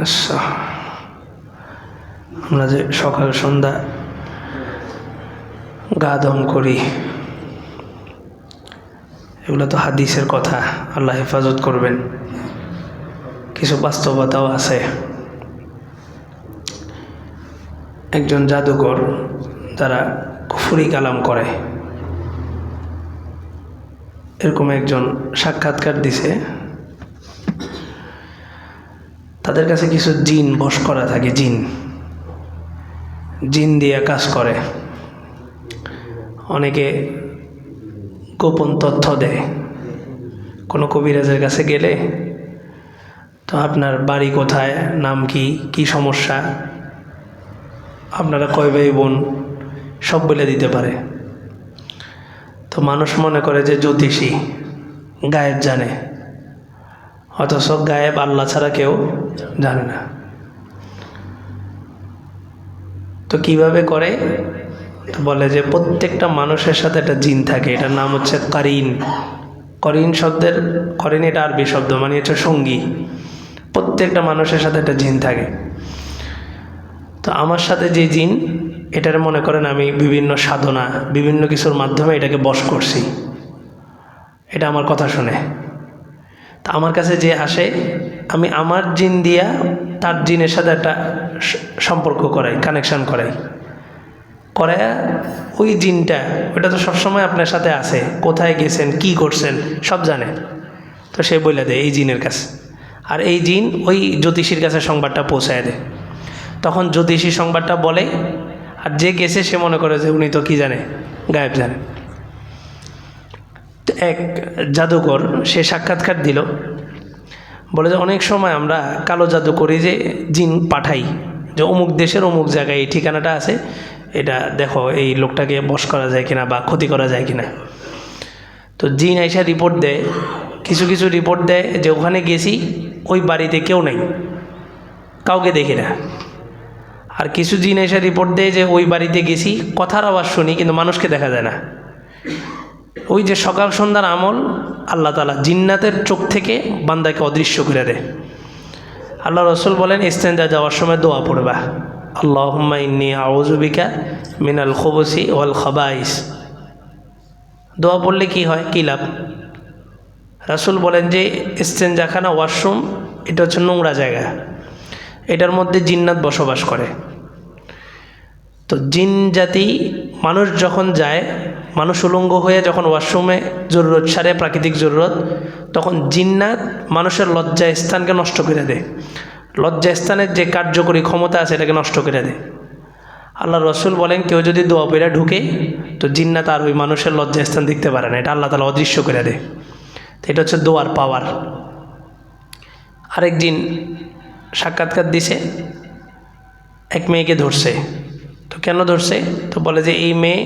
আচ্ছা, আমরা যে সকাল সন্ধ্যা গা দম করি, এগুলো তো হাদিসের কথা, আল্লাহ হেফাজত করবেন। কিছু বাস্তবতাও আছে। একজন জাদুকর যারা কুফরি কালাম করে, এরকম একজন সাক্ষাৎকার দিছে। তাদের কাছে কিছু জিন বশ করা থাকে, জিন দিয়ে কাজ করে। অনেকে গোপন তথ্য দেয়। কোনো কবিরাজের কাছে গেলে তো আপনার বাড়ি কোথায়, নাম কি সমস্যা, আপনারা কয় ভাই বোন, সব বলে দিতে পারে। তো মানুষ মনে করে যে জ্যোতিষী গায়েব জানে, অথচ গায়েব আল্লাহ ছাড়া কেউ জানে না। তো কিভাবে করে? তো বলে যে প্রত্যেকটা মানুষের সাথে একটা জিন থাকে, এটার নাম হচ্ছে কারিন। করিন এটা আরবি শব্দ, মানে হচ্ছে সঙ্গী। প্রত্যেকটা মানুষের সাথে একটা জিন থাকে। তো আমার সাথে যে জিন, এটার মনে করেন আমি বিভিন্ন সাধনা, বিভিন্ন কিছুর মাধ্যমে এটাকে বশ করছি। এটা আমার কথা শুনে তা আমার কাছে যে আসে, আমি আমার জিন দিয়া তার জিনের সাথে একটা সম্পর্ক করাই, কানেকশান করাই। ওই জিনটা, ওটা তো সবসময় আপনার সাথে আছে, কোথায় গেছেন, কি করছেন, সব জানে। তো সে বলে দেয় এই জিনের কাছে, আর এই জিন ওই জ্যোতিষীর কাছে সংবাদটা পৌঁছায় দেয়। তখন জ্যোতিষী সংবাদটা বলে, আর যে গেছে সে মনে করে যে উনি তো কি জানে, গায়েব জানে। তো এক জাদুকর সে সাক্ষাৎকার দিল, বলে যে অনেক সময় আমরা কালো জাদু করি, যে জিন পাঠাই যে অমুক দেশের অমুক জায়গায় এই ঠিকানাটা আছে, এটা দেখো এই লোকটাকে বশ করা যায় কিনা বা ক্ষতি করা যায় কিনা। তো জিন আইসা রিপোর্ট দেয়, কিছু রিপোর্ট দেয় যে ওখানে গেছি, ওই বাড়িতে কেউ নাই, কাউকে দেখি না। আর কিছু জিন এসে রিপোর্ট দেয় যে ওই বাড়িতে গেছি, কথার আওয়াজ শুনি, কিন্তু মানুষকে দেখা যায় না। ওই যে সকাল সন্ধ্যার আমল, আল্লাহ তাআলা জিন্নাতের চোখ থেকে বান্দাকে অদৃশ্য করে দেয়। আল্লাহ রসুল বলেন, ইস্তেঞ্জা যাওয়ার সময় দোয়া পড়বা, আল্লাহুম্মা ইন্নী আউযু বিকা মিনাল খুবুসি ওয়াল খাবাইস। দোয়া পড়লে কি হয়, কী লাভ? রাসূল বলেন যে ইস্তেঞ্জাখানা, ওয়াশরুম, এটা হচ্ছে নোংরা জায়গা, এটার মধ্যে জিন্নাত বসবাস করে। তো জিন জাতি, মানুষ যখন যায়, মানুষ উলঙ্গ হয়ে যখন ওয়াশরুমে জরুরত সারে, প্রাকৃতিক জরুরত, তখন জিন্নাত মানুষের লজ্জা স্থানকে নষ্ট করে দেয়। লজ্জা স্থানের যে কার্যকরী ক্ষমতা আছে, এটাকে নষ্ট করে দেয়। আল্লাহ রসুল বলেন, কেউ যদি দোয়া পড়ে ঢুকে, তো জিন্নাত আর ওই মানুষের লজ্জা স্থান দেখতে পারে না, এটা আল্লাহ তাআলা অদৃশ্য করে দেয়। তো এটা হচ্ছে দোয়ার পাওয়ার। আরেক জিন সাক্ষাৎকার দিছে, এক মেয়েকে ধরছে। তো কেন ধরছে? তো বলে যে এই মেয়ে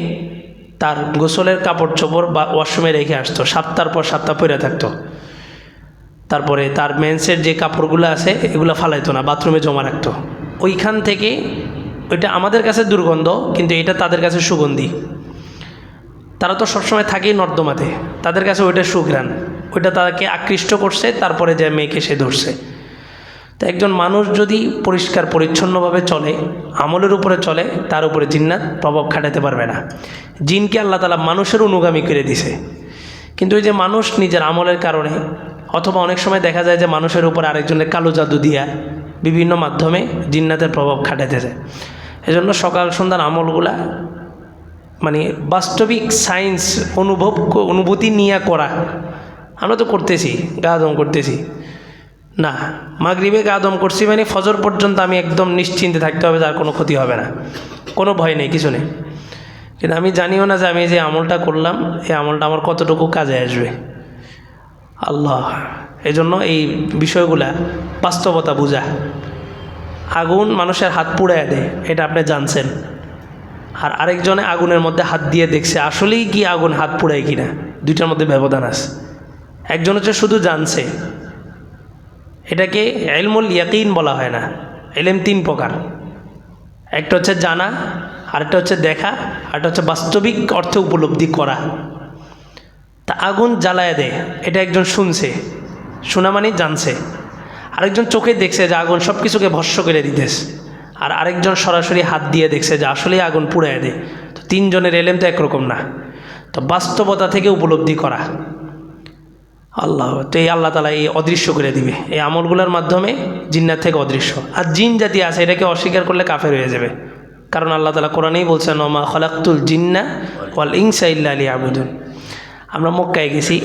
তার গোসলের কাপড় চোপড় বা ওয়াশরুমে রেখে আসতো, সপ্তাহ পর সপ্তাহ পরে থাকতো। তারপরে তার মেন্সের যে কাপড়গুলো আছে, এগুলো ফালাইতো না, বাথরুমে জমা রাখতো। ওইখান থেকে, ওইটা আমাদের কাছে দুর্গন্ধ, কিন্তু এটা তাদের কাছে সুগন্ধি। তারা তো সবসময় থাকেই নর্দমাতে, তাদের কাছে ওইটা সুঘ্রাণ, ওইটা তাকে আকৃষ্ট করছে। তারপরে যে মেয়েকে সে ধরছে। তো একজন মানুষ যদি পরিষ্কার পরিচ্ছন্নভাবে চলে, আমলের উপরে চলে, তার উপরে জিন্নাত প্রভাব খাটাতে পারবে না। জিনকে আল্লাহ তাআলা মানুষের অনুগামী করে দিছে, কিন্তু ওই যে মানুষ নিজের আমলের কারণে, অথবা অনেক সময় দেখা যায় যে মানুষের উপর আরেকজনের কালো জাদু দিয়া বিভিন্ন মাধ্যমে জিন্নাতের প্রভাব খাটাতে যায়। এজন্য সকাল সন্ধ্যার আমলগুলা মানে বাস্তবিক সায়েন্স অনুভূতি নিয়ে করা। আমরা তো করতেছি, গা দম করতেছি না, মাগরিবে গা দম করছি মানে ফজর পর্যন্ত আমি একদম নিশ্চিন্তে থাকতে হবে, তার কোনো ক্ষতি হবে না, কোনো ভয় নেই, কিছু নেই। কিন্তু আমি জানিও না যে আমি যে আমলটা করলাম, এই আমলটা আমার কতটুকু কাজে আসবে। আল্লাহ, এজন্য এই বিষয়গুলা বাস্তবতা বোঝা। আগুন মানুষের হাত পুড়ায় দেয়, এটা আপনি জানছেন। আর আরেকজনে আগুনের মধ্যে হাত দিয়ে দেখছে আসলেই কি আগুন হাত পুড়ায় কিনা, দুইটার মধ্যে ব্যবধান আছে। একজন হচ্ছে শুধু জানছে, এটাকে ইলমুল ইয়াকিন বলা হয় না। ইলম তিন প্রকার, একটা হচ্ছে জানা, আরেকটা হচ্ছে দেখা, আরেকটা হচ্ছে বাস্তবিক অর্থে উপলব্ধি করা। তা আগুন জ্বালায় দেয়, এটা একজন শুনছে, শোনা মানে জানছে। আরেকজন চোখে দেখছে যে আগুন সব কিছুকে ভস্ম করে দিতেছে, আর আরেকজন সরাসরি হাত দিয়ে দেখছে যে আসলেই আগুন পুড়ায় দেয়। তো তিনজনের এলেম তো একরকম না। তো বাস্তবতা থেকে উপলব্ধি করা আল্লাহ, তো এই আল্লাহ তাআলা এই অদৃশ্য করে দিবে এই আমলগুলোর মাধ্যমে, জিন্নাত থেকে অদৃশ্য। আর জিন জাতি আছে, এটাকে অস্বীকার করলে কাফের হয়ে যাবে, কারণ আল্লাহ তাআলা কোরআনেই বলছেন ওমা খালাকতুল জিন্না ওয়াল ইনসা ইল্লা লিয়াবুদুন। আমরা মক্কায় গেছি,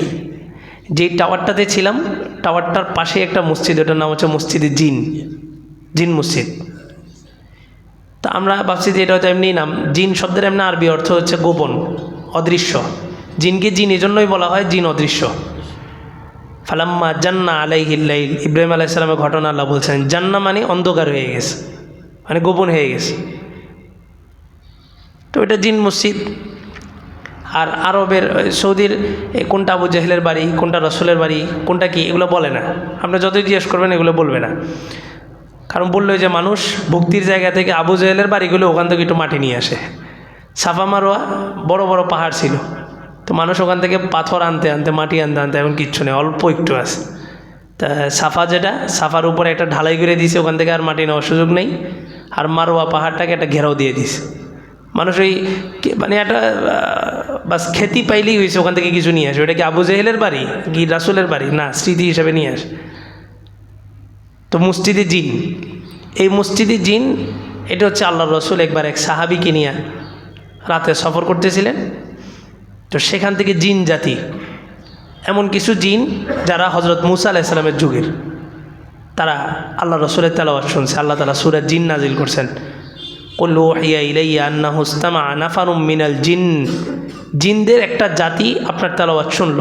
যেই টাওয়ারটাতে ছিলাম টাওয়ারটার পাশে একটা মসজিদ, ওটার নাম হচ্ছে মসজিদে জিন, জিন মসজিদ। তা আমরা ভাবছি যে এটা হয়তো এমনি নাম, জিন শব্দের এমনি আরবি অর্থ হচ্ছে গোপন, অদৃশ্য। জিনকে জিন এজন্যই বলা হয়, জিন অদৃশ্য। ফালাম্মা জান্না আলাইহিল লাইল, ইব্রাহিম আলাইহিস সালামের ঘটনা আল্লাহ বলছেন, জান্না মানে অন্ধকার হয়ে গেছে, মানে গোপন হয়ে গেছে। তো এটা জিন মসজিদ। আর আরবের সৌদির কোনটা আবু জাহেলের বাড়ি, কোনটা রসুলের বাড়ি, কোনটা কি, এগুলো বলে না। আপনি যতই জিজ্ঞেস করবেন এগুলো বলবে না, কারণ বললো যে মানুষ ভক্তির জায়গা থেকে আবু জাহেলের বাড়িগুলো ওখান থেকে একটু মাটি নিয়ে আসে। সাফা মারোয়া বড় বড় পাহাড় ছিল, তো মানুষ ওখান থেকে পাথর আনতে আনতে, মাটি আনতে আনতে এখন কিচ্ছু নেই, অল্প একটু আছে। তা সাফা যেটা, সাফার উপরে একটা ঢালাই করে দিয়েছে, ওখান থেকে আর মাটি নেওয়ার সুযোগ নেই। আর মারোয়া পাহাড়টাকে একটা ঘেরাও দিয়ে দিছে। মানুষ ওই মানে একটা বাস খ্যাতি পাইলেই হয়েছে, ওখান থেকে কিছু নিয়ে আসে। ওটা কি আবু জাহেলের বাড়ি কি রাসুলের বাড়ি? না, স্মৃতি হিসাবে নিয়ে আসে। তো মসজিদে জিন, এই মসজিদে জিন, এটা হচ্ছে আল্লাহ রসুল একবার এক সাহাবিকে নিয়ে রাতে সফর করতেছিলেন। তো সেখান থেকে জিন জাতি, এমন কিছু জিন যারা হজরত মুসা আলাইহিস সালামের যুগের, তারা আল্লাহ রসুলের তেলাওয়াত শুনছে। আল্লাহ তাআলা সূরা জিন নাজিল করছেন, কুল উহিয়া ইলাইয়া আন্নাহু ইসতামাআ নাফারুম মিনাল জিন, জিনদের একটা জাতি আপনার তেলাওয়াত শুনল।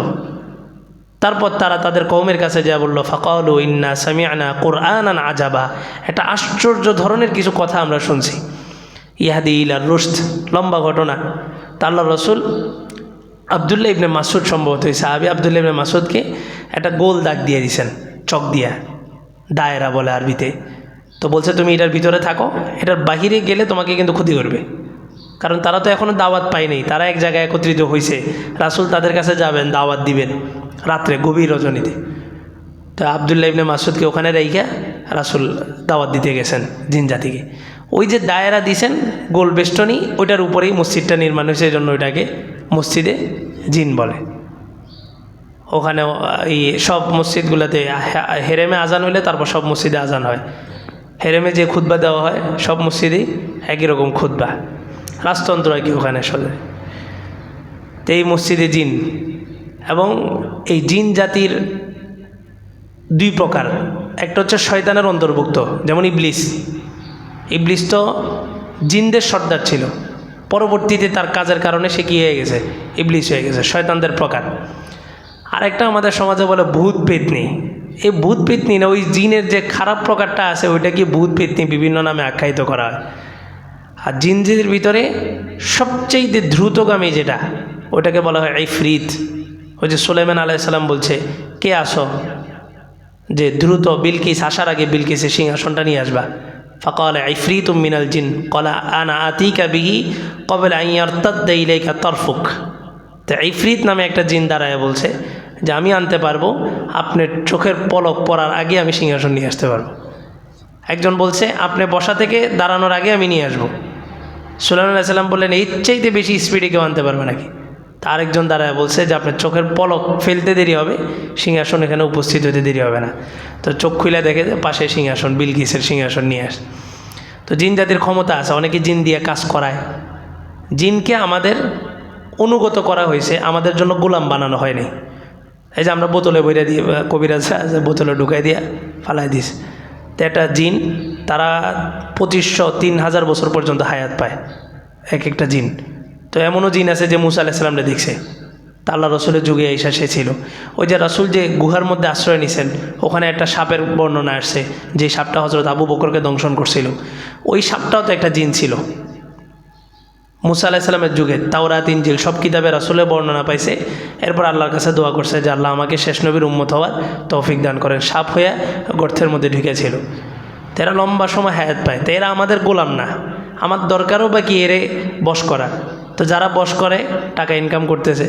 তারপর তারা তাদের কওমের কাছে যা বলল, ফাকালু ইন্না সামি'না কুরআনান আজাবা, একটা আশ্চর্য ধরনের কিছু কথা আমরা শুনছি, ইয়াহদি ইলার রুশদ, লম্বা ঘটনা। তা আল্লাহ রসুল আবদুল্লাহ ইবনে মাসউদ, সম্ভবত এই সাহাবী আবদুল্লাহ ইবনে মাসউদকে একটা গোল দাগ দিয়ে দিয়েছেন, চক দিয়া, দায়রা বলে আরবিতে। তো বলছে তুমি এটার ভিতরে থাকো, এটার বাহিরে গেলে তোমাকে কিন্তু ক্ষতি করবে। কারণ তারা তো এখনও দাওয়াত পায়নি, তারা এক জায়গায় একত্রিত হয়েছে, রাসূল তাদের কাছে যাবেন, দাওয়াত দিবেন রাত্রে গভীর রজনীতে। তো আবদুল্লাহ ইবনে মাসউদকে ওখানে রেখে রাসূল দাওয়াত দিতে গেছেন জিন জাতিকে। ওই যে দায়রা দিয়েছেন গোল বেষ্টনী, ওইটার উপরেই মসজিদটা নির্মাণ হয়েছে, এই জন্য ওইটাকে মসজিদে জিন বলে। ওখানে এই সব মসজিদগুলোতে হেরেমে আজান হইলে তারপর সব মসজিদে আজান হয়। হেরেমে যে খুতবা দেওয়া হয় সব মসজিদেই একই রকম খুতবা, রাজতন্ত্র আর কি ওখানে সজে। তো এই মসজিদে জিন, এবং এই জিন জাতির দুই প্রকার। একটা হচ্ছে শয়তানের অন্তর্ভুক্ত, যেমন ইবলিস। ইবলিস তো জিনদের সর্দার ছিল, পরবর্তীতে তার কাজের কারণে সে কী হয়ে গেছে, ইবলিস হয়ে গেছে, শয়তানদের প্রকার। আরেকটা আমাদের সমাজে বলে ভূত পেতনি। এই ভূত পেতনি না, ওই জিনের যে খারাপ প্রকারটা আছে ওইটাকে ভূত পেতনি বিভিন্ন নামে আখ্যায়িত করা হয়। আর জিনদের ভিতরে সবচেয়ে দ্রুতগামী যেটা, ওটাকে বলা হয় ইফরিত। ওই যে সুলাইমান আলাইহিস সালাম বলছে, কে আসো যে দ্রুত বিলকিস আসার আগে বিলকিসের সিংহাসনটা নিয়ে আসবা। ফাকালা ইফরিতুম মিনাল জিন ক্বালা আনা আতিকা বিহি ক্বাবলা আন ইয়ারতাদ্দা ইলাইকা তারফুক। তো ইফরিত নামে একটা জিন দাঁড়ায় বলছে যে আমি আনতে পারবো, আপনার চোখের পলক পড়ার আগে আমি সিংহাসন নিয়ে আসতে পারবো। একজন বলছে আপনি বসা থেকে দাঁড়ানোর আগে আমি নিয়ে আসবো। সুলাইমান আলাইহিস সালাম বললেন এর চাইতে বেশি স্পিডে কেউ আনতে পারবে নাকি? তা আরেকজন দাঁড়ায় বলছে যে আপনার চোখের পলক ফেলতে দেরি হবে, সিংহাসন এখানে উপস্থিত হতে দেরি হবে না। তো চোখ খুলে দেখে যে পাশে সিংহাসন, বিলকিসের সিংহাসন নিয়ে আসে। তো জিন জাতির ক্ষমতা আছে, অনেকে জিন দিয়ে কাজ করায়। জিনকে আমাদের অনুগত করা হয়েছে, আমাদের জন্য গোলাম বানানো হয়নি। এই যে আমরা বোতলে বইরা দিয়ে, কবিরাজ বোতলে ঢুকাই দিয়া ফালাই দিস। তো একটা জিন, তারা 2500-3000 বছর পর্যন্ত হায়াত পায় এক একটা জিন। তো এমনও জিন আছে যে মুসা আলাইহিস সালামকে দেখছে, তা আল্লাহ রসুলের যুগে ঈসা সে ছিল। ওই যে রাসূল যে গুহার মধ্যে আশ্রয় নিছেন, ওখানে একটা সাপের বর্ণনা আসছে, যে সাপটা হযরত আবু বকরকে দংশন করছিল। ওই সাপটাও তো একটা জিন ছিল। মুসা আলাইহিস সালামের যুগে তাওরাত, ইনজিল সব কিতাবে রাসূলের বর্ণনা পাইছে। এরপর আল্লাহর কাছে দোয়া করছে যে আল্লাহ আমাকে শেষ নবীর উম্মত হওয়ার তৌফিক দান করেন। সাপ হয়ে গর্তের মধ্যে ঢুকেছিল। এরা লম্বা সময় হায়াত পায়। তো এরা আমাদের গোলাম না, আমার দরকারও বা কি এরে বশ করা। তো যারা বশ করে টাকা ইনকাম করতেছে,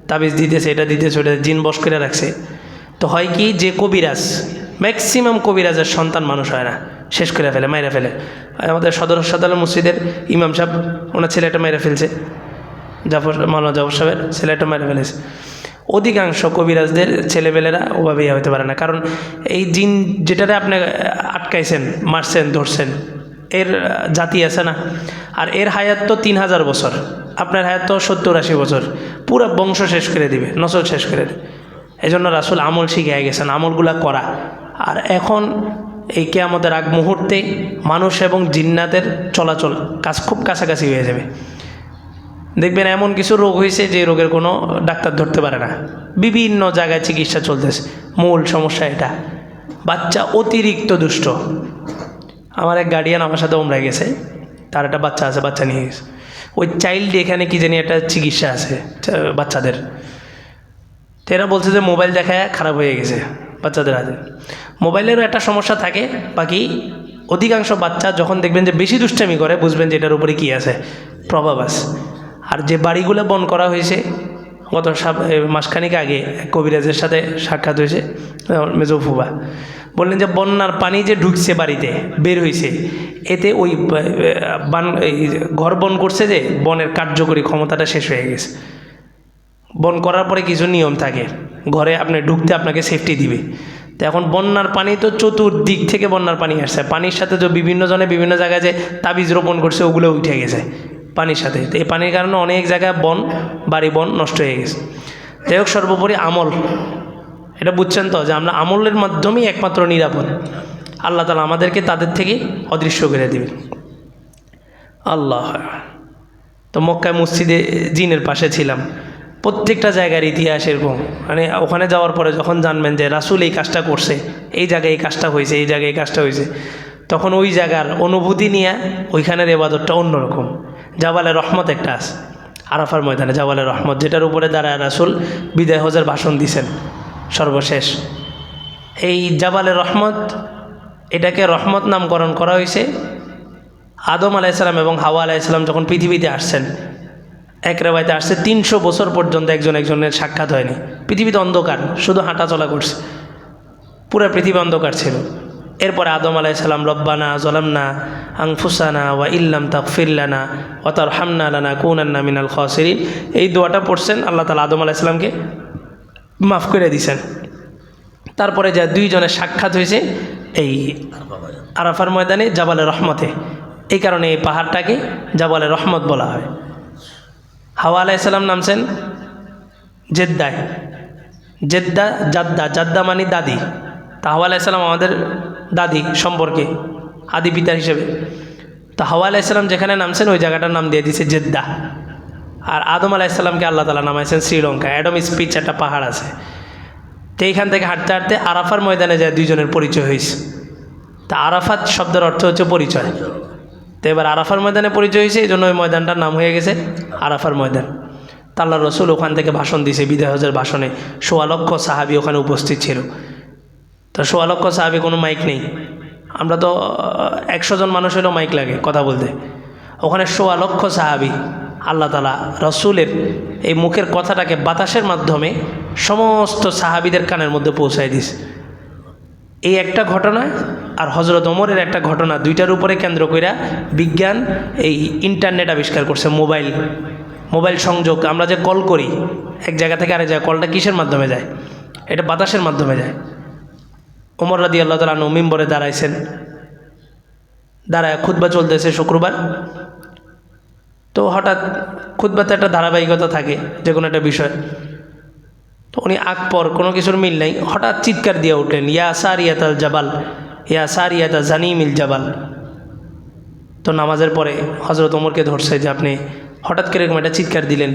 তাবিজ দিতেছে, এটা দিতেছে, ওটা জিন বশ করে রাখছে। তো হয় কি, যে কবিরাজ ম্যাক্সিমাম কবিরাজের সন্তান মানুষ হয় না, শেষ করে ফেলে, মেরে ফেলে। আমাদের সদর হাসপাতালের মসজিদের ইমাম সাহেব, ওনার ছেলেটা মেরে ফেলছে, মাওলানা জাফর সাহেবের ছেলেটা মেরে ফেলেছে। অধিকাংশ কবিরাজদের ছেলেবেলেরা ওভাবে হতে পারে না, কারণ এই জিন যেটারে আপনি আটকাইছেন, মারছেন, ধরছেন, এর জাতি আছে না। আর এর হায়াত তো 3000 বছর, আপনার হায়াত তো 70-80 বছর, পুরো বংশ শেষ করে দিবে, নসল শেষ করে দেবে। এই জন্য রাসূল আমল শিখিয়ে গেছেন, আমলগুলা করা। আর এখন এই কিয়ামতের আগ মুহূর্তে মানুষ এবং জিন্নাতের চলাচল খুব কাছাকাছি হয়ে যাবে। দেখবেন এমন কিছু রোগ হয়েছে যে রোগের কোনো ডাক্তার ধরতে পারে না, বিভিন্ন জায়গায় চিকিৎসা চলতেছে। মূল সমস্যা এটা, বাচ্চা অতিরিক্ত দুষ্ট। আমার এক গার্ডিয়ান আমার সাথে ওমরায় গেছে, তার একটা বাচ্চা আছে, বাচ্চা নিয়ে গেছে। ওই চাইল্ড এখানে কি জানি একটা চিকিৎসা আছে বাচ্চাদের, তো এরা বলছে যে মোবাইল দেখায় খারাপ হয়ে গেছে বাচ্চাদের হাতে। মোবাইলেরও একটা সমস্যা থাকে, বাকি অধিকাংশ বাচ্চা যখন দেখবেন যে বেশি দুষ্টামি করে, বুঝবেন যে এটার উপরে কী আছে, প্রভাব আছে। আর যে বাড়িগুলো বন করা হয়েছে, গত মাসখানিক আগে কবিরাজের সাথে সাক্ষাৎ হয়েছে, মেজফুবা বললেন যে বন্যার পানি যে ঢুকছে বাড়িতে, বের হয়েছে, এতে ওই ঘর বন করছে যে বনের কার্যকরী ক্ষমতাটা শেষ হয়ে গেছে। বন করার পরে কিছু নিয়ম থাকে, ঘরে আপনি ঢুকতে আপনাকে সেফটি দিবে। তো এখন বন্যার পানি তো চতুর্দিক থেকে বন্যার পানি আসছে, পানির সাথে তো বিভিন্ন জনে বিভিন্ন জায়গায় যে তাবিজ রোপণ করছে ওগুলো উঠে গেছে পানির সাথে। তো এই পানির কারণে অনেক জায়গায় বাড়ি বন নষ্ট হয়ে গেছে। যাই হোক, সর্বোপরি আমল, এটা বুঝছেন তো যে আমরা আমলের মাধ্যমেই একমাত্র নিরাপদ। আল্লাহ তাআলা আমাদেরকে তাদের থেকে অদৃশ্য করে দিবেন। আল্লাহ। তো মক্কায় মসজিদে জিনের পাশে ছিলাম, প্রত্যেকটা জায়গার ইতিহাস এরকম, মানে ওখানে যাওয়ার পরে যখন জানবেন যে রাসূল এই কাজটা করছে, এই জায়গায় এই কাজটা হয়েছে, এই জায়গায় এই কাজটা হয়েছে, তখন ওই জায়গার অনুভূতি নিয়ে ওইখানের ইবাদতটা অন্যরকম। জাবালে রহমত একটা আছে আরাফার ময়দানে, জাবালে রহমত, যেটার উপরে দাঁড়ায় রাসূল বিদায় হজের ভাষণ দিয়েছেন সর্বশেষ। এই জাবালে রহমত, এটাকে রহমত নামকরণ করা হয়েছে আদম আলাইসালাম এবং হাওয়া আলাইসালাম যখন পৃথিবীতে আসছেন। এক রেওয়ায়েতে আসছে 300 বছর পর্যন্ত একজনের সাক্ষাৎ হয়নি, পৃথিবীতে অন্ধকার, শুধু হাঁটা চলা করছে, পুরো পৃথিবী অন্ধকার ছিল। এরপরে আদম আলাইসালাম রব্বানা যালামনা আনফুসানা ওয়া ইল্লাম তাগফির লানা ওয়া তারহামনা লানাকুনান্না মিনাল খাসিরিন, এই দোয়াটা পড়ছেন, আল্লাহ তাআলা আদম আলাইসালামকে মাফ করে দিয়েছেন। তারপরে যা দুইজনের সাক্ষাৎ হয়েছে এই আরাফার ময়দানে জাবালে রহমতে, এই কারণে এই পাহাড়টাকে জাবালে রহমত বলা হয়। হাওয়া আলাইসালাম নামছেন জেদ্দায়, জাদ্দা মানে দাদি। তা হাওয়া আলাইসালাম আমাদের দাদি সম্পর্কে আদি পিতা হিসেবে। তো হাওয়া আলাইসালাম যেখানে নামছেন ওই জায়গাটার নাম দিয়ে দিয়েছে জেদ্দা। আর আদম আলাইসালামকে আল্লাহ তাআলা নামাইছেন শ্রীলঙ্কা, অ্যাডম স্পিচ একটা পাহাড় আছে। তো এইখান থেকে হাঁটতে হাঁটতে আরাফার ময়দানে যায় দুইজনের পরিচয় হয়েছে। তা আরাফাত শব্দের অর্থ হচ্ছে পরিচয়। তো এবার আরাফার ময়দানে পরিচয় হয়েছে, এই জন্য ওই ময়দানটার নাম হয়ে গেছে আরাফার ময়দান। তা আল্লাহর রাসূল ওখান থেকে ভাষণ দিয়েছে, বিদায় হজের ভাষণে ১৬ লক্ষ সাহাবী ওখানে উপস্থিত ছিল। তো ১৬ লক্ষ সাহাবী, কোনো মাইক নেই, আমরা তো 100 জন মানুষ হলেও মাইক লাগে কথা বলতে, ওখানে ১৬ লক্ষ সাহাবী আল্লাহ তাআলা রাসূলের এই মুখের কথাটাকে বাতাসের মাধ্যমে সমস্ত সাহাবীদের কানের মধ্যে পৌঁছায় দিস। এই একটা ঘটনা আর হযরত ওমরের একটা ঘটনা, দুইটার উপরে কেন্দ্র কইরা বিজ্ঞান এই ইন্টারনেট আবিষ্কার করছে। মোবাইল সংযোগ, আমরা যে কল করি এক জায়গা থেকে আরেক জায়গায়, কলটা কিসের মাধ্যমে যায়? এটা বাতাসের মাধ্যমে যায়। ওমর রাদিয়াল্লাহু তাআলা আনহু মিম্বরে দাঁড়াইছেন, দাঁড়ায় খুতবা চলতেছে শুক্রবার। তো হঠাৎ খুতবাতে একটা ধারাবাহিকতা থাকে যে কোনো একটা বিষয়, তো উনি আগ পর কোনো কিছুর মিল নাই, হঠাৎ চিৎকার দিয়ে উঠলেন, ইয়া সারিয়াতাল জাবাল, ইয়া সারিয়াতা জানিমিল জাবাল। তো নামাজের পরে হযরত ওমরকে ধরছে যে আপনি হঠাৎ করে এরকম একটা চিৎকার দিলেন,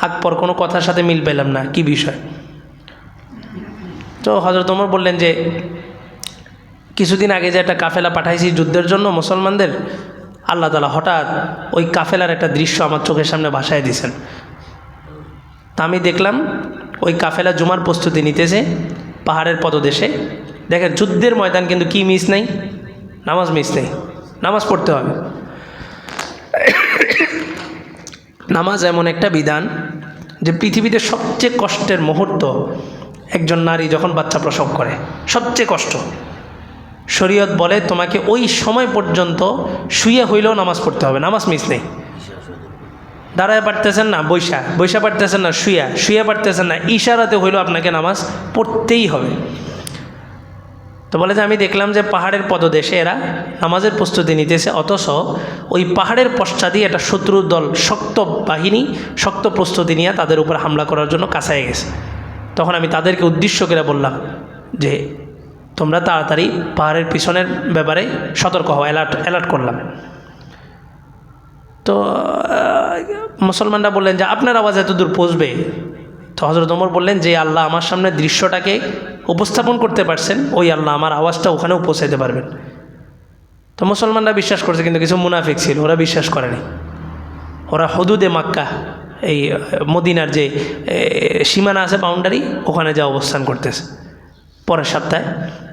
আগ পর কোনো কথার সাথে মিল পেলাম না, কি বিষয়? তো হযরত ওমর বললেন যে কিছুদিন আগে যে একটা কাফেলা পাঠাইছি যুদ্ধের জন্য মুসলমানদের, আল্লাহ তাআলা হঠাৎ ওই কাফেলার একটা দৃশ্য আমার চোখের সামনে ভাসায় দিয়েছেন। তা আমি দেখলাম ওই কাফেলা জুমার প্রস্তুতি নিতেছে পাহাড়ের পদদেশে। দেখেন যুদ্ধের ময়দান, কিন্তু কি মিস নেই? নামাজ মিস নেই, নামাজ পড়তে হবে। নামাজ এমন একটা বিধান যে পৃথিবীতে সবচেয়ে কষ্টের মুহূর্ত একজন নারী যখন বাচ্চা প্রসব করে সবচেয়ে কষ্ট। শরীয়ত বলে তোমাকে ওই সময় পর্যন্ত শুয়ে হইলেও নামাজ পড়তে হবে, নামাজ মিস নেই। দাঁড়ায় পারতেছেন না বৈশা পারতেছেন না শুয়ে পারতেছেন না, ইশারাতে হইলেও আপনাকে নামাজ পড়তেই হবে। তো বলে যে আমি দেখলাম যে পাহাড়ের পদদেশে এরা নামাজের প্রস্তুতি নিতেছে, অথচ ওই পাহাড়ের পশ্চাৎই একটা শত্রুর দল শক্ত বাহিনী শক্ত প্রস্তুতি নিয়ে তাদের উপর হামলা করার জন্য কাছায় গেছে। তখন আমি তাদেরকে উদ্দেশ্য করে বললাম যে তোমরা তাড়াতাড়ি পাহাড়ের পিছনের ব্যাপারে সতর্ক হও, অ্যালার্ট করলাম। তো মুসলমানরা বললেন যে আপনার আওয়াজ এত দূর পৌঁছবে? তো হযরত ওমর বললেন যে আল্লাহ আমার সামনে দৃশ্যটাকে উপস্থাপন করতে পারছেন, ওই আল্লাহ আমার আওয়াজটা ওখানেও পৌঁছাইতে পারবেন। তো মুসলমানরা বিশ্বাস করছে, কিন্তু কিছু মুনাফিক ছিল, ওরা বিশ্বাস করেনি। ওরা হুদুদে মাক্কা, এই মদিনার যে সীমানা আছে বাউন্ডারি, ওখানে যা অবস্থান করতেছে। পরের সপ্তাহে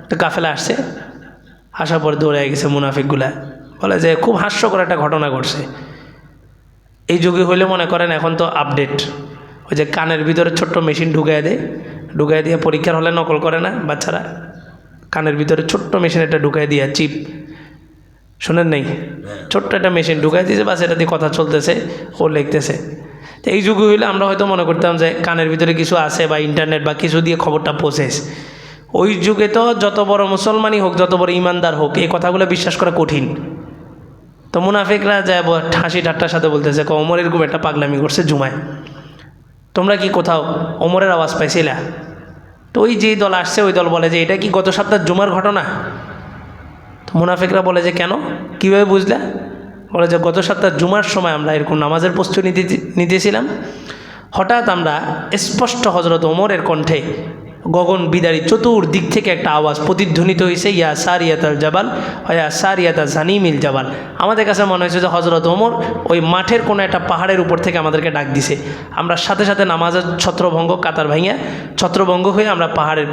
তো কাফেলা আসছে, আসার পরে দৌড়ে গেছে মুনাফিকগুলা, বলে যে খুব হাস্যকর একটা ঘটনা ঘটছে। এই যুগে হইলে মনে করেন এখন তো আপডেট, ওই যে কানের ভিতরে ছোট্ট মেশিন ঢুকাই দিয়ে পরীক্ষার হলে নকল করে না বাচ্চারা, কানের ভিতরে ছোট্ট মেশিন একটা ঢুকাই দিয়ে, চিপ শোনেন নেই, ছোট্ট একটা মেশিন ঢুকাই দিয়েছে, বাস এটা দিয়ে কথা চলতেছে, ও লিখতেছে। তো এই যুগে হইলে আমরা হয়তো মনে করতাম যে কানের ভিতরে কিছু আছে বা ইন্টারনেট বা কিছু দিয়ে খবরটা পৌঁছেছে। ওই যুগে তো যত বড় মুসলমানই হোক, যত বড় ইমানদার হোক, এই কথাগুলো বিশ্বাস করা কঠিন। তো মুনাফিকরা যায় হাসি ঠাট্টার সাথে বলতেছে ওমর এরকম একটা পাগলামি করছে জুমায়, তোমরা কি কোথাও ওমরের আওয়াজ পাইছিলা? তো ওই যেই দল আসছে ওই দল বলে যে এটা কি গত সপ্তাহ জুমার ঘটনা? তো মুনাফিকরা বলে যে কেন, কীভাবে বুঝলা? বলে যে গত সপ্তাহ জুমার সময় আমরা এরকম নামাজের প্রস্তুতি নিতেছিলাম, হঠাৎ আমরা স্পষ্ট হযরত ওমরের কণ্ঠে গগন বিদারী চতুর্দিক থেকে একটা আওয়াজ প্রতিধ্বনিত হয়েছে, ইয়া সারিয়াতাল জাবাল ইয়া সারিয়াতা জানিমিল জাবাল। আমাদের কাছে মনে হয়েছে যে হযরত ওমর ওই মাঠের কোনো একটা পাহাড়ের উপর থেকে আমাদেরকে ডাক দিছে। আমরা সাথে সাথে নামাজের ছত্রভঙ্গ, কাতার ভাঙিয়া ছত্রভঙ্গ হয়ে আমরা পাহাড়ের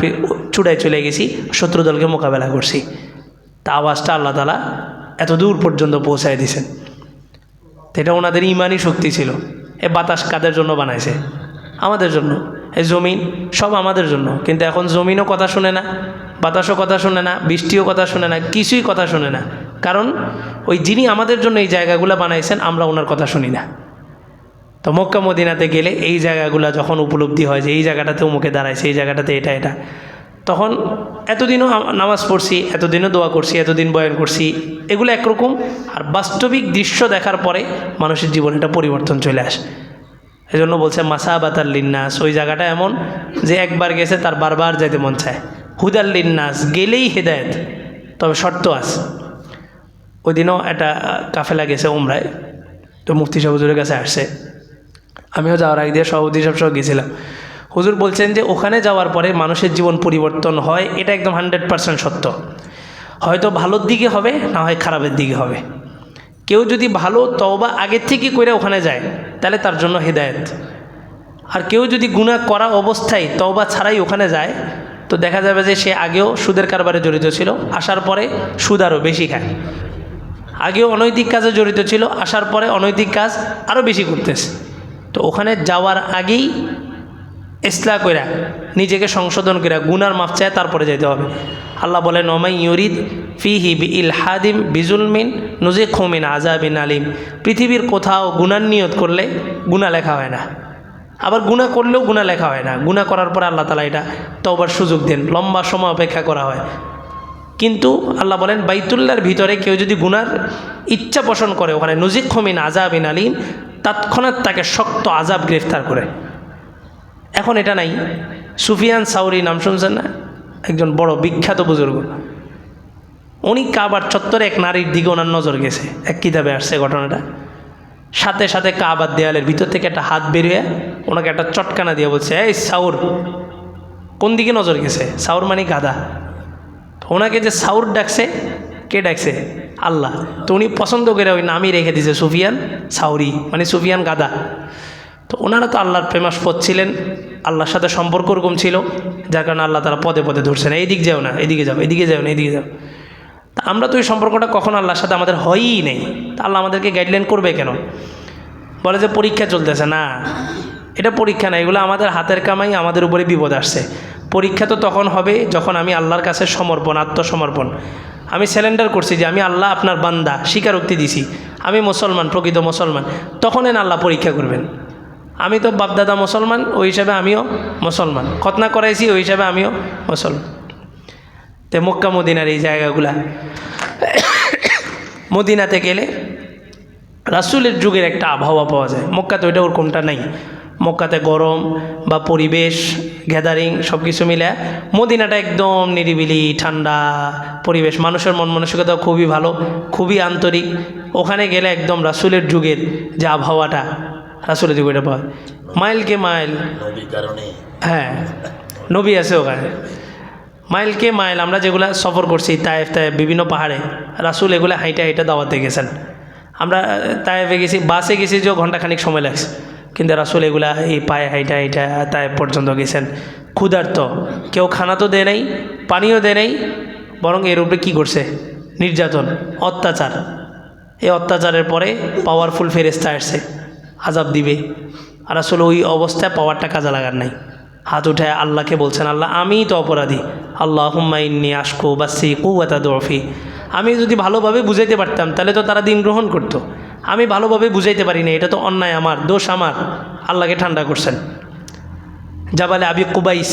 চূড়ায় চলে গেছি, শত্রুদলকে মোকাবেলা করছি। তা আওয়াজটা আল্লাহ তাআলা এত দূর পর্যন্ত পৌঁছায় দিয়েছেন। তো এটা ওনাদের ইমানি শক্তি ছিল। এ বাতাস কাদের জন্য বানাইছে? আমাদের জন্য। এই জমিন সব আমাদের জন্য, কিন্তু এখন জমিনও কথা শুনে না, বাতাসও কথা শুনে না, বৃষ্টিও কথা শুনে না, কিছুই কথা শুনে না। কারণ ওই যিনি আমাদের জন্য এই জায়গাগুলো বানাইছেন, আমরা ওনার কথা শুনি না। তো মক্কা মদিনাতে গেলে এই জায়গাগুলো যখন উপলব্ধি হয় যে এই জায়গাটাতে মুখে দাঁড়াইছে, এই জায়গাটাতে এটা, তখন এতদিনও নামাজ পড়ছি, এতদিনও দোয়া করছি, এতদিন বয়ান করছি, এগুলো একরকম। আর বাস্তবিক দৃশ্য দেখার পরে মানুষের জীবনে একটা পরিবর্তন চলে আসে। এই জন্য বলছে মাসাবাতাল লিন্নাস, ওই জায়গাটা এমন যে একবার গেছে তার বারবার যাইতে মন চায়। হুদাল লিন্নাস, গেলেই হেদায়েত, তবে শর্ত আছে। ওই দিনও একটা কাফেলা গেছে উমরায়, তো মুফতি সাহেব হুজুরের কাছে আসছে, আমিও যাওয়ার আগে দিয়ে সভাপতি সাহেব সহ গেছিলাম। হুজুর বলছেন যে ওখানে যাওয়ার পরে মানুষের জীবন পরিবর্তন হয়, এটা একদম 100% সত্য। হয়তো ভালোর দিকে হবে, না হয় খারাপের দিকে হবে। কেউ যদি ভালো তওবা আগের থেকে করে ওখানে যায়, তাহলে তার জন্য হেদায়েত। আর কেউ যদি গুনাহ করা অবস্থায় তওবা ছাড়াই ওখানে যায়, তো দেখা যাবে যে সে আগেও সুদের কারবারে জড়িত ছিল, আসার পরে সুদ আরও বেশি খায়। আগেও অনৈতিক কাজে জড়িত ছিল, আসার পরে অনৈতিক কাজ আরও বেশি করতেছে। তো ওখানে যাওয়ার আগেই ইসলাহ কইরা, নিজেকে সংশোধন কইরা, গুনার মাফ চায়, তারপরে যেতে হবে। আল্লাহ বলেন ওমাই ইউরিদ ফিহি বিইলহাদিম বিজুলমিন নুযিকহু মিন আযাবিন আলিম। পৃথিবীর কোথাও গুনার নিয়ত করলে গুনাহ লেখা হয় না, আবার গুনাহ করলেও গুনাহ লেখা হয় না। গুনাহ করার পরে আল্লাহ তাআলা এটা তওবার সুযোগ দেন, লম্বা সময় অপেক্ষা করা হয়। কিন্তু আল্লাহ বলেন বাইতুল্লাহর ভিতরে কেউ যদি গুনার ইচ্ছা পোষণ করে, ওখানে নুযিকহু মিন আযাবিন আলিম, তৎক্ষণাৎ তাকে শক্ত আযাব গ্রেফতার করে। এখন এটা নাই। সুফিয়ান সাউরি নাম শুনছেন না? একজন বড় বিখ্যাত বুজুর্গ। উনি কাবার চত্বরে এক নারীর দিকে ওনার নজর গেছে, এক কিতাবে আসছে ঘটনাটা। সাথে সাথে কাবার দেয়ালের ভিতর থেকে একটা হাত বেরিয়ে ওনাকে একটা চটকানা দিয়ে বলছে, এই সাউর, কোন দিকে নজর গেছে? সাউর মানে গাধা। ওনাকে যে সাউর ডাকছে, কে ডাকছে? আল্লাহ। তো উনি পছন্দ করে ওই নামই রেখে দিয়েছে সুফিয়ান সাউরি, মানে সুফিয়ান গাধা। তো ওনারা তো আল্লাহর প্রেমাস্পদ ছিলেন, আল্লাহর সাথে সম্পর্ক ওরকম ছিল, যার কারণে আল্লাহ তারা পদে পদে ধরছেন, এই দিক যাও না, এদিকে যাও, এদিকে যাও না, এদিকে যাও। তা আমরা তো ওই সম্পর্কটা কখন আল্লাহর সাথে আমাদের হয়ই নেই, তা আল্লাহ আমাদেরকে গাইডলাইন করবে কেন? বলে যে পরীক্ষা চলতেছে। না, এটা পরীক্ষা না, এগুলো আমাদের হাতের কামাই, আমাদের উপরে বিপদ আসছে। পরীক্ষা তো তখন হবে যখন আমি আল্লাহর কাছে সমর্পণ, আত্মসমর্পণ, আমি স্যালেন্ডার করছি যে আমি আল্লাহ আপনার বান্দা, স্বীকারোক্তি দিছি আমি মুসলমান, প্রকৃত মুসলমান, তখনই না আল্লাহ পরীক্ষা করবেন। আমি তো বাপদাদা মুসলমান, ওই হিসাবে আমিও মুসলমান, খতনা করাইছি ওই হিসাবে আমিও মুসলমান। তো মক্কা মদিনার এই জায়গাগুলা, মদিনাতে গেলে রাসূলের যুগের একটা আবহাওয়া পাওয়া যায়, মক্কাতে ওইটা ওরকমটা নাই। মক্কাতে গরম বা পরিবেশ গ্যাদারিং সব কিছু মিলে, মদিনাটা একদম নিরিবিলি ঠান্ডা পরিবেশ, মানুষের মন মানসিকতাও খুবই ভালো, খুবই আন্তরিক। ওখানে গেলে একদম রাসূলের যুগের যে আবহাওয়াটা, রাসূলের যুগে এটা পাওয়া, মাইলকে মাইল, হ্যাঁ নবী আছে ওখানে, মাইলকে মাইল। আমরা যেগুলা সফর করছি তায়েফ বিভিন্ন পাহাড়ে, রাসূল এগুলো হাইটা হাইটা দাওয়াতে গেছেন। আমরা তায়েফে গেছি, বাসে গেছি যে ঘন্টাখানিক সময় লাগছে, কিন্তু রাসূল এগুলা এই পায়ে হাইটা হাইটা তায়েফ পর্যন্ত গেছেন। ক্ষুধার্ত, কেউ খানা তো দেয় নাই, পানিও দেয় নাই, বরং এর উপরে কী করছে, নির্যাতন, অত্যাচার। এই অত্যাচারের পরে পাওয়ারফুল ফেরেশতা আসছে, আযাব দিবে। আর আসলে ওই অবস্থায় পাওয়ারটা কাজে লাগার নাই, হাত উঠায় আল্লাহকে বলছেন, আল্লাহ আমিই তো অপরাধী, আল্লাহুম্মা ইন্নী আশকু বাসি কুওয়াতা দুফি। আমি যদি ভালোভাবে বুঝাইতে পারতাম তাহলে তো তারা দিন গ্রহণ করতো, আমি ভালোভাবে বুঝাইতে পারি না, এটা তো অন্যায় আমার, দোষ আমার। আল্লাহকে ঠান্ডা করছেন। জাবালে আবি কুবাইস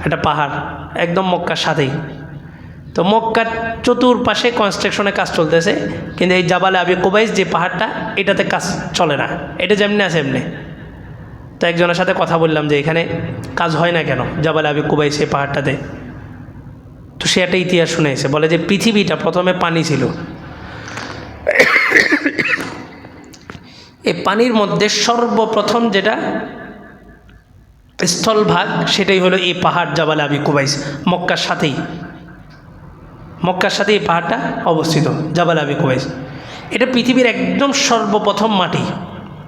একটা পাহাড়, একদম মক্কার সাথেই। তো মক্কার চতুর্পাশে কনস্ট্রাকশনের কাজ চলতেছে, কিন্তু এই জাবালে আবি কুবাইস যে পাহাড়টা, এটাতে কাজ চলে না, এটা যেমনি আছে এমনি। তো একজনের সাথে কথা বললাম যে এখানে কাজ হয় না কেন জাবালে আবি কুবাইস এই পাহাড়টাতে। তো সে একটা ইতিহাস শুনেছে, বলে যে পৃথিবীটা প্রথমে পানি ছিল, এই পানির মধ্যে সর্বপ্রথম যেটা স্থলভাগ সেটাই হলো এই পাহাড় জাবালে আবি কুবাইস। মক্কার সাথেই, মক্কার সাথে এই পাহাড়টা অবস্থিত, জাবালে আবি কুবাইস। এটা পৃথিবীর একদম সর্বপ্রথম মাটি,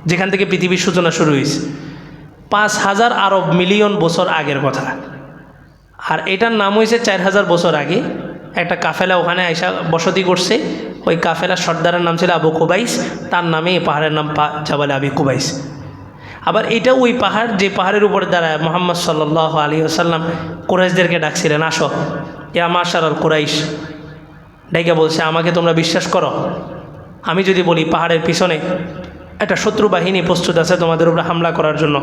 যেখান থেকে পৃথিবীর সূচনা শুরু হয়েছে, 5000 আরব মিলিয়ন বছর আগের কথা। আর এটার নাম হয়েছে 4000 বছর আগে একটা কাফেলা ওখানে আইসা বসতি করছে, ওই কাফেলার সর্দারের নাম ছিল আবু কুবাইস, তার নামে এই পাহাড়ের নাম জাবালে আবি কুবাইস। আবার এটা ওই পাহাড় যে পাহাড়ের উপরে দাঁড়ায় মুহাম্মদ সাল্লাল্লাহু আলাইহি ওয়াসাল্লাম কুরাইশদেরকে ডাকছিলেন, আসো ইয়া মাশারাল কুরাইশ, ডাইকা বলছে আমাকে তোমরা বিশ্বাস করো, আমি যদি বলি পাহাড়ের পিছনে একটা শত্রু বাহিনী প্রস্তুত আছে তোমাদের উপরে হামলা করার জন্য,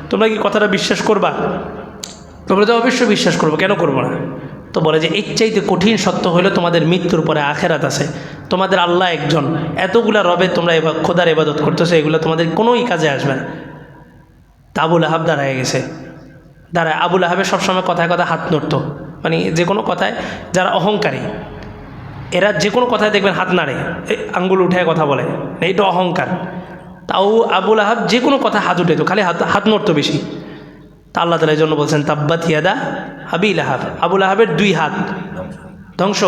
তোমরা কি কথাটা বিশ্বাস করবা? তোমরা তো অবশ্যই বিশ্বাস করবো, কেন করবো না? তো বলে যে এর চাইতে কঠিন সত্য হলো তোমাদের মৃত্যুর পরে আখেরাত আছে, তোমাদের আল্লাহ একজন, এতগুলা রবে তোমরা খোদার ইবাদত করতেছো, এগুলো তোমাদের কোনোই কাজে আসবে না। তা আবুল আহাব দাঁড়ায় গেছে, দাঁড়ায় আবুল আহাবের সবসময় কথায় কথায় হাত নড়তো, মানে যে কোনো কথায়, যারা অহংকারী এরা যে কোনো কথায় দেখবেন হাত নাড়ে, আঙ্গুল উঠায় কথা বলে, এইটা অহংকার। তাও আবুল আহাব যে কোনো কথা হাত উঠে তো, খালি হাত নড়তো বেশি। তা আল্লাহ তাআলা এই জন্য বলছেন তাব্বাত ইয়াদা আবি লাহাব, আবুল আহাবের 2 হাত ধ্বংস।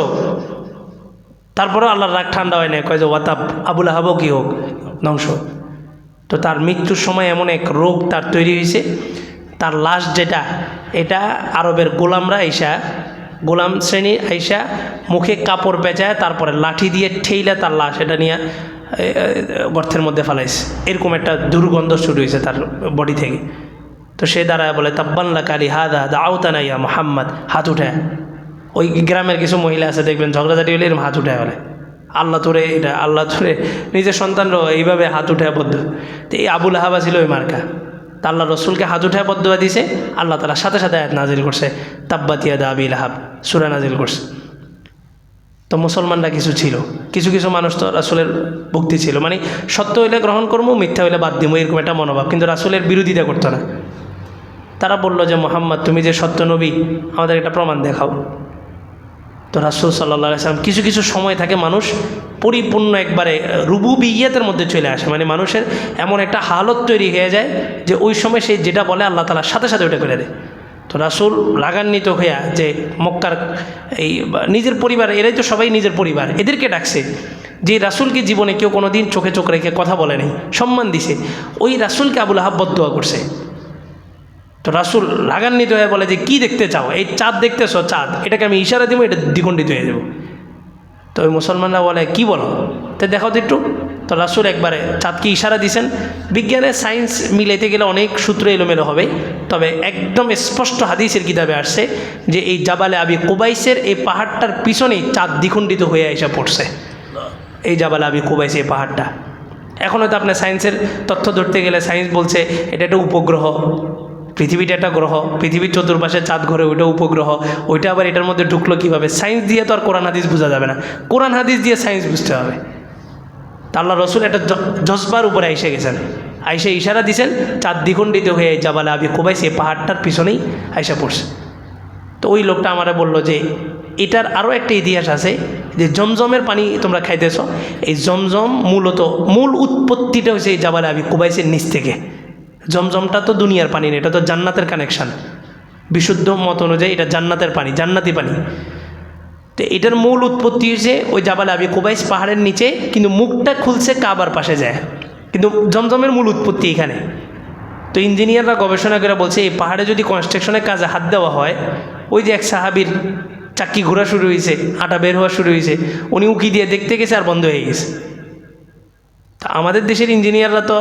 তারপরেও আল্লাহর রাগ ঠান্ডা হয় না, কয় যে ওয়াতাব, আবুল আহাবও কি হোক ধ্বংস। তো তার মৃত্যুর সময় এমন এক রোগ তার তৈরি হয়েছে, তার লাশ যেটা, এটা আরবের গোলামরা আইসা, গোলাম শ্রেণী আইসা মুখে কাপড় পেঁচায়, তারপরে লাঠি দিয়ে ঠেইলা তার লাশ এটা নিয়ে গর্তের মধ্যে ফেলাইছে। এরকম একটা দুর্গন্ধ শুরু হয়েছে তার বডি থেকে। তো সে দাঁড়ায় বলে তাব্বান লাকা লিহাযা দাআউতানা ইয়া মুহাম্মদ, হাত উঠায়। ওই গ্রামের কিছু মহিলা আছে দেখবেন ঝগড়াঝাটি হলে এরকম হাত উঠায় বলে আল্লাহ তোরে, এটা আল্লাহ তোরে, নিজের সন্তানরাও এইভাবে হাত উঠায় বদ্ধ। তো এই আবুল আহাব ছিল ওই মার্কা, তা আল্লাহ রসুলকে হাত উঠায় বদ্ধ দিছে, আল্লাহ তাআলা সাথে সাথে আয়াত নাজিল করছে তাব্বাত ইয়াদা আবি লাহাব, সূরা নাজিল করছে। তো মুসলমানরা কিছু ছিল, কিছু কিছু মানুষ তো রাসূলের ভক্তি ছিল, মানে সত্য হইলে গ্রহণ করবো, মিথ্যা হইলে বাদ দিব, এরকম একটা মনোভাব, কিন্তু রাসূলের বিরোধিতা করতো না। তারা বলল যে মুহাম্মদ তুমি যে সত্য নবী, আমাদের একটা প্রমাণ দেখাও। তো রাসূল সাল্লাল্লাহু আলাইহি ওয়াসাল্লাম, কিছু কিছু সময় থাকে মানুষ পরিপূর্ণ একবারে রুবুবিয়্যাতের মধ্যে চলে আসে, মানে মানুষের এমন একটা হালত তৈরি হয়ে যায় যে ওই সময় সে যেটা বলে আল্লাহ তাআলা সাথে সাথে ওটা করে দেয়। তো রাসূল রাগান্বিত হইয়া, যে মক্কার এই নিজের পরিবার, এরাই তো সবাই নিজের পরিবার, এদেরকে ডাকছে, যে রাসূলকে জীবনে কেউ কোনো দিন চোখে চোখ রেখে কথা বলে নাই, সম্মান দিছে, ওই রাসূলকে আবুল আহাব বদদুয়া করছে। তো রাসূল রাগান্বিত হয়ে বলে যে কি দেখতে চাও, এই চাঁদ দেখতেছো, চাঁদ, এটাকে আমি ইশারা দেবো, এটা দ্বিখণ্ডিত হয়ে যাবো। তো ওই মুসলমানরা বলে কি বলো, তো দেখাও তো একটু। তো রাসূল একবারে চাঁদকে ইশারা দিয়েছেন। বিজ্ঞানের সায়েন্স মিলাইতে গেলে অনেক সূত্র এলোমেলো হবে, তবে একদম স্পষ্ট হাদিসের কিতাবে আসছে যে এই জাবালে আবি কুবাইসের এই পাহাড়টার পিছনেই চাঁদ দ্বিখণ্ডিত হয়ে এসে পড়ছে। এই জাবালে আবি কুবাইস এই পাহাড়টা এখন হয়তো আপনার সায়েন্সের তথ্য ধরতে গেলে সায়েন্স বলছে এটা একটা উপগ্রহ, পৃথিবীটা একটা গ্রহ, পৃথিবীর চতুর্পাশে চাঁদ ঘরে, ওইটা উপগ্রহ, ওইটা আবার এটার মধ্যে ঢুকলো কীভাবে? সায়েন্স দিয়ে তো আর কোরআন হাদিস বোঝা যাবে না, কোরআন হাদিস দিয়ে সায়েন্স বুঝতে হবে। তা আল্লাহ রসুল একটা জজবার উপরে আইসে গেছেন, আইসে ইশারা দিয়েছেন, চাঁদ দ্বিখণ্ডিত হয়ে জাবালে আবি কুবাইস এই পাহাড়টার পিছনেই আইসা পড়ছে। তো ওই লোকটা আমারে বলল যে এটার আরও একটা ইতিহাস আছে, যে জমজমের পানি তোমরা খাইতেছ, এই জমজম মূলত মূল উৎপত্তিটা হচ্ছে এই জাবালে আবি কুবাইসের নিচ থেকে। জমজমটা তো দুনিয়ার পানি না, এটা তো জান্নাতের কানেকশান, বিশুদ্ধ মত অনুযায়ী এটা জান্নাতের পানি, জান্নাতি পানি। তো এটার মূল উৎপত্তি হয়েছে ওই জাবালে আবি কুবাইস পাহাড়ের নিচে, কিন্তু মুখটা খুলছে কাবার পাশে যায়, কিন্তু জমজমের মূল উৎপত্তি এখানে। তো ইঞ্জিনিয়াররা গবেষণা করে বলছে এই পাহাড়ে যদি কনস্ট্রাকশনের কাজে হাত দেওয়া হয়, ওই যে এক সাহাবীর চাক্কি ঘোরা শুরু হয়েছে, আটা বের হওয়া শুরু হয়েছে, উনি উকি দিয়ে দেখতে গেছে আর বন্ধ হয়ে গেছে। তা আমাদের দেশের ইঞ্জিনিয়াররা তো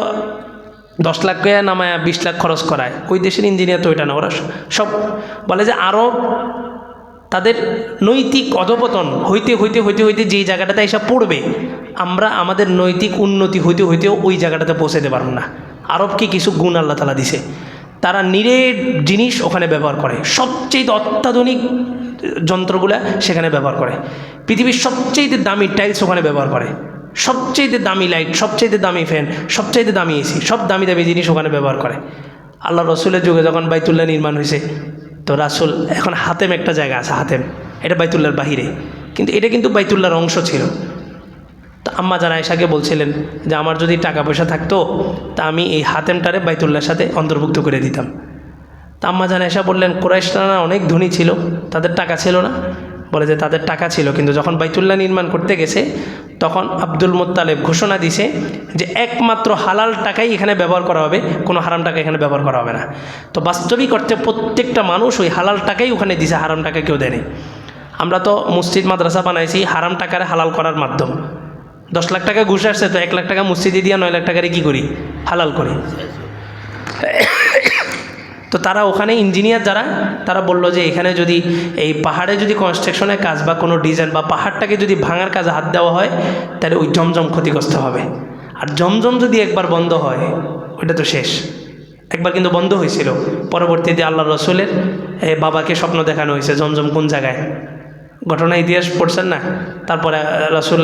10 লাখ করে নামায় 20 লাখ খরচ করায়, ওই দেশের ইঞ্জিনিয়ার তো ওইটা না, ওরা সব বলে যে আরব তাদের নৈতিক অধপতন হইতে হইতে হইতে হইতে যেই জায়গাটাতে এসে পড়বে, আমরা আমাদের নৈতিক উন্নতি হইতে হইতেও ওই জায়গাটাতে পৌঁছাতে পারব না। আরবকে কিছু গুণ আল্লাহ তাআলা দিছে, তারা নিরেট জিনিস ওখানে ব্যবহার করে, সবচেয়ে অত্যাধুনিক যন্ত্রগুলা সেখানে ব্যবহার করে, পৃথিবীর সবচেয়ে দামি টাইলস ওখানে ব্যবহার করে, সবচেয়ে দামি লাইট, সবচেয়ে দামি ফ্যান, সবচেয়ে দামি এসি, সব দামি দামি জিনিস ওখানে ব্যবহার করে। আল্লাহ রসুলের যুগে যখন বাইতুল্লাহ নির্মাণ হয়েছে, তো রাসূল এখন হাতেম একটা জায়গা আছে, হাতেম এটা বাইতুল্লাহর বাহিরে, কিন্তু এটা কিন্তু বাইতুল্লাহর অংশ ছিল। তো আম্মা যারা আয়েশাকে বলছিলেন যে আমার যদি টাকা পয়সা থাকতো তা আমি এই হাতেমটারে বাইতুল্লাহর সাথে অন্তর্ভুক্ত করে দিতাম। তা আম্মা যারা আয়েশা বললেন কুরাইশরা অনেক ধনী ছিল, তাদের টাকা ছিল না? বলে যে তাদের টাকা ছিল, কিন্তু যখন বাইতুল্লাহ নির্মাণ করতে গেছে তখন আব্দুল মুত্তালিব ঘোষণা দিছে যে একমাত্র হালাল টাকাই এখানে ব্যবহার করা হবে, কোনো হারাম টাকা এখানে ব্যবহার করা হবে না। তো বাস্তবিক অর্থে প্রত্যেকটা মানুষ ওই হালাল টাকাই ওখানে দিছে, হারাম টাকা কেউ দেয়নি। আমরা তো মসজিদ মাদ্রাসা বানাইছি হারাম টাকারে হালাল করার মাধ্যম। 10 লাখ টাকা ঘুষ আসছে, তো 1 লাখ টাকা মসজিদে দিয়ে 9 লাখ টাকারে কী করি? হালাল করি। তো তারা ওখানে ইঞ্জিনিয়ার যারা, তারা বলল যে এখানে যদি এই পাহাড়ে যদি কনস্ট্রাকশনের কাজ বা কোনো ডিজাইন বা পাহাড়টাকে যদি ভাঙার কাজে হাত দেওয়া হয়, তাহলে ওই জমজম ক্ষতিগ্রস্ত হবে। আর জমজম যদি একবার বন্ধ হয় ওইটা তো শেষ। একবার কিন্তু বন্ধ হয়েছিল, পরবর্তীতে আল্লাহ রসুলের বাবাকে স্বপ্ন দেখানো হয়েছে জমজম কোন জায়গায়, ঘটনা ইতিহাস পড়ছেন না? তারপরে রাসূল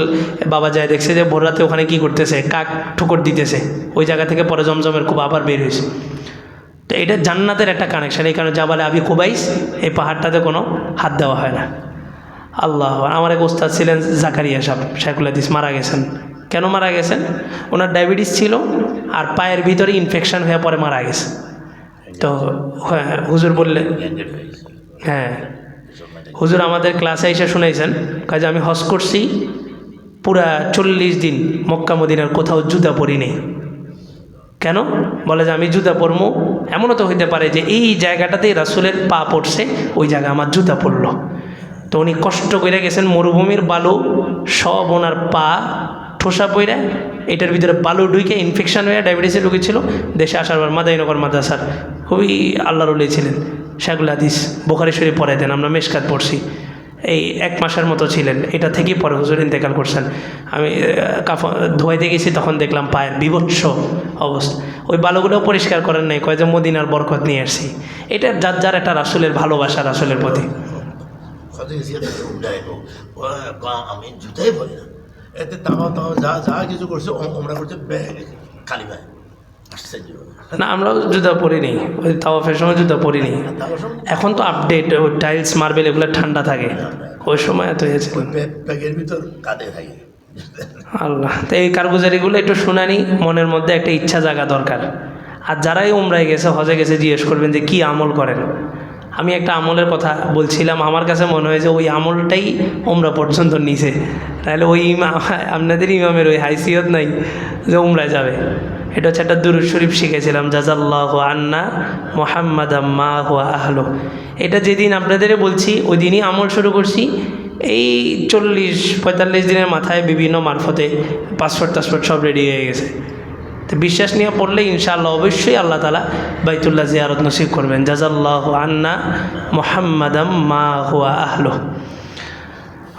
বাবা যায় দেখছে যে ভোর রাতে ওখানে কী করতেছে, কাক ঠুকর দিতেছে, ওই জায়গা থেকে পরে জমজমের খুব আবার বের হয়েছে। তো এটা জান্নাতের একটা কানেকশান, এই কারণে জাবালে আবি কুবাইস এই পাহাড়টাতে কোনো হাত দেওয়া হয় না। আল্লাহ, আমার এক ওস্তাদ ছিলেন জাকারিয়া সাহেব, শাইখুল হাদিস, মারা গেছেন। কেন মারা গেছেন? ওনার ডায়াবেটিস ছিল আর পায়ের ভিতরে ইনফেকশন হয়ে পরে মারা গেছে। তো হ্যাঁ, হুজুর বললেন, হ্যাঁ হুজুর আমাদের ক্লাসে এসে শুনাইছেন, কাজে আমি হজ করছি পুরা 40 দিন মক্কা মদিনার কোথাও জুতা পরি নেই। কেন? বলে যে আমি জুতা পরবো, এমনও তো হইতে পারে যে এই জায়গাটাতেই রাসূলের পা পড়ছে, ওই জায়গায় আমার জুতা পড়লো। তো উনি কষ্ট করে গেছেন, মরুভূমির বালু সব ওনার পা ঠোসা পইরা, এটার ভিতরে বালু ঢুকে ইনফেকশন হয়ে ডায়াবেটিসে ঢুকেছিল। দেশে আসার পর মাদাইনগর মাদ্রাসার খুবই আল্লাহর ওলি ছিলেন, শাইখুল হাদিস, বুখারী শরীফ পড়াই দেন, আমরা মেশকাত পড়ছি। এই 1 মাসের মতো ছিলেন, এটা থেকেই পরে হুজুর ইন্তেকাল করছেন। আমি ধোয়াইতে গেছি, তখন দেখলাম পায়ের বিভৎস অবস্থা। ওই বালুগুলোও পরিষ্কার করেন নাই, কয় যে মদিনার বরকত নিয়ে আসছি। এটা যার যার একটা রাসূলের ভালোবাসা, রাসূলের প্রতি। আমি জুতাই পরি না, এতে তাও যা যা কিছু করছে আমরা করছে খালি ভাই না, আমরাও জুতা পরিনি, ওই তাওয়াফের সময় জুতা পরিনি। এখন তো আপডেট, ওই টাইলস মার্বেল এগুলো ঠান্ডা থাকে, ওই সময় এত হয়েছে ব্যাগের ভিতর কাঁদে থাকে। আল্লাহ, তো এই কারগুজারিগুলো একটু শুনানি, মনের মধ্যে একটা ইচ্ছা জাগা দরকার। আর যারাই উমরায় গেছে, হজে গেছে, জিজ্ঞেস করবেন যে কি আমল করেন। আমি একটা আমলের কথা বলছিলাম, আমার কাছে মনে হয় যে ওই আমলটাই উমরা পর্যন্ত নিছে, তাহলে ওই আপনাদের ইমামের ওই হাইসিয়ত নাই যে উমরায় যাবে। এটা হচ্ছে একটা দুরূদ শরীফ শিখেছিলাম, জাযাল্লাহু আন্না মুহাম্মাদাম মা হুয়া আহলু। এটা যেদিন আপনাদের বলছি ওই দিনই আমল শুরু করছি, এই 40-45 দিনের মাথায় বিভিন্ন মারফতে পাসপোর্ট টাসপোর্ট সব রেডি হয়ে গেছে। তো বিশ্বাস নিয়ে পড়লে ইনশাআল্লাহ অবশ্যই আল্লাহ তাআলা বাইতুল্লাহ জিয়ারত নসিব করবেন। জাযাল্লাহু আন্না মুহাম্মাদাম মা হুয়া আহলুহু।